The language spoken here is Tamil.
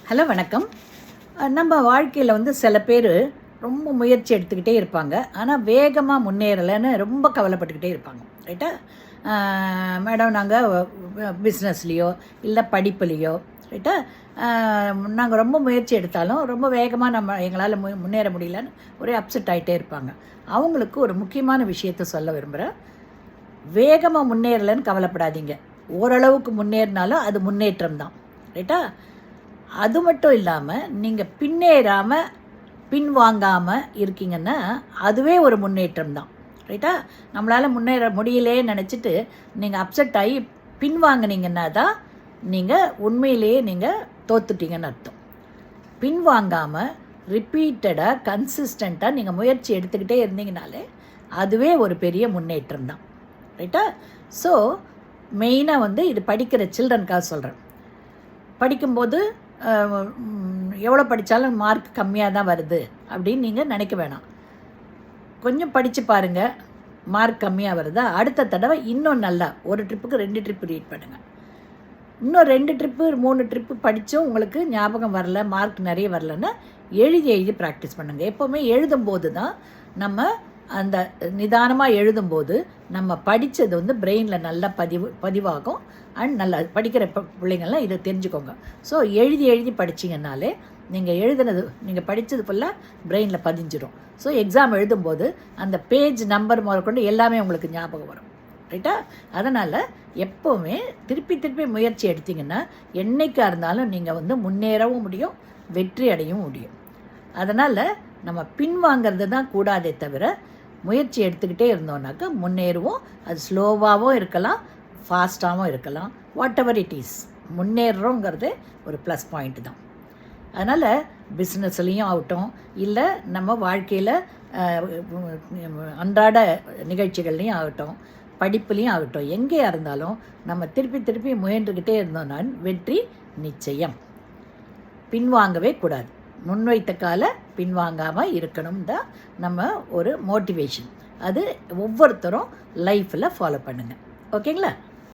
ஹலோ வணக்கம். நம்ம வாழ்க்கையில் சில பேர் ரொம்ப முயற்சி எடுத்துக்கிட்டே இருப்பாங்க, ஆனால் வேகமாக முன்னேறலைன்னு ரொம்ப கவலைப்பட்டுக்கிட்டே இருப்பாங்க. ரைட்டா? மேடம் நாங்கள் பிஸ்னஸ்லேயோ இல்லை படிப்புலேயோ ரைட்டா நாங்கள் ரொம்ப முயற்சி எடுத்தாலும் ரொம்ப வேகமாக எங்களால் முன்னேற முடியலன்னு ஒரே அப்செட் ஆகிட்டே இருப்பாங்க. அவங்களுக்கு ஒரு முக்கியமான விஷயத்த சொல்ல விரும்புகிறேன். வேகமாக முன்னேறலைன்னு கவலைப்படாதீங்க. ஓரளவுக்கு முன்னேறினாலும் அது முன்னேற்றம் தான். ரைட்டா? அது மட்டும் இல்லாமல் நீங்கள் பின்னேறாமல் பின்வாங்காமல் இருக்கீங்கன்னா அதுவே ஒரு முன்னேற்றம் தான். ரைட்டா? நம்மளால் முன்னேற முடியலேன்னு நினச்சிட்டு நீங்கள் அப்செட் ஆகி பின்வாங்கினீங்கன்னா தான் நீங்கள் உண்மையிலேயே நீங்கள் தோத்துட்டீங்கன்னு அர்த்தம். பின்வாங்காமல் ரிப்பீட்டடாக கன்சிஸ்டண்ட்டாக நீங்கள் முயற்சி எடுத்துக்கிட்டே இருந்தீங்கனாலே அதுவே ஒரு பெரிய முன்னேற்றம் தான். ரைட்டா? ஸோ மெயினாக இது படிக்கிற சில்ட்ரனுக்காக சொல்கிறேன். படிக்கும்போது எவ்வளோ படித்தாலும் மார்க் கம்மியாக தான் வருது அப்படின்னு நீங்கள் நினைக்க வேணாம். கொஞ்சம் படித்து பாருங்கள், மார்க் கம்மியாக வருதா, அடுத்த தடவை இன்னும் நல்லா ஒரு ட்ரிப்புக்கு 2 ட்ரிப்பு ரீட் பண்ணுங்கள். இன்னும் 2 ட்ரிப்பு 3 ட்ரிப்பு படித்தும் உங்களுக்கு ஞாபகம் வரல, மார்க் நிறைய வரலன்னா எழுதி ப்ராக்டிஸ் பண்ணுங்கள். எப்போவுமே எழுதும்போது தான் நம்ம அந்த நிதானமாக எழுதும்போது நம்ம படித்தது பிரெயினில் நல்லா பதிவாகும். அண்ட் நல்லா படிக்கிற பிள்ளைங்கள்லாம் இதை தெரிஞ்சுக்கோங்க. ஸோ எழுதி படிச்சிங்கனாலே நீங்கள் படித்தது ஃபுல்லாக பிரெயினில் பதிஞ்சிடும். ஸோ எக்ஸாம் எழுதும்போது அந்த பேஜ் நம்பர் முதற்கொண்டு எல்லாமே உங்களுக்கு ஞாபகம் வரும். ரைட்டா? அதனால் எப்போவுமே திருப்பி முயற்சி எடுத்திங்கன்னா என்றைக்காக இருந்தாலும் நீங்கள் முன்னேறவும் முடியும், வெற்றி அடையவும் முடியும். அதனால் நம்ம பின்வாங்கிறது தான் கூடாதே தவிர முயற்சி எடுத்துக்கிட்டே இருந்தோம்னாக்கா முன்னேறுவோம். அது ஸ்லோவாகவும் இருக்கலாம், ஃபாஸ்ட்டாகவும் இருக்கலாம். வாட் எவர் இட் இஸ், முன்னேறுறோங்கிறது ஒரு ப்ளஸ் பாயிண்ட் தான். அதனால் பிஸ்னஸ்லேயும் ஆகட்டும், இல்லை நம்ம வாழ்க்கையில் அன்றாட நிகழ்ச்சிகள்லேயும் ஆகட்டும், படிப்புலேயும் ஆகட்டும், எங்கேயா இருந்தாலும் நம்ம திருப்பி முயன்றுக்கிட்டே இருந்தோம்னா வெற்றி நிச்சயம். பின்வாங்கவே கூடாது. முன்வைத்த கால பின்வாங்காமல் இருக்கணும் தான் நம்ம ஒரு மோட்டிவேஷன். அது ஒவ்வொருத்தரும் லைஃப்பில் ஃபாலோ பண்ணுங்கள். ஓகேங்களா?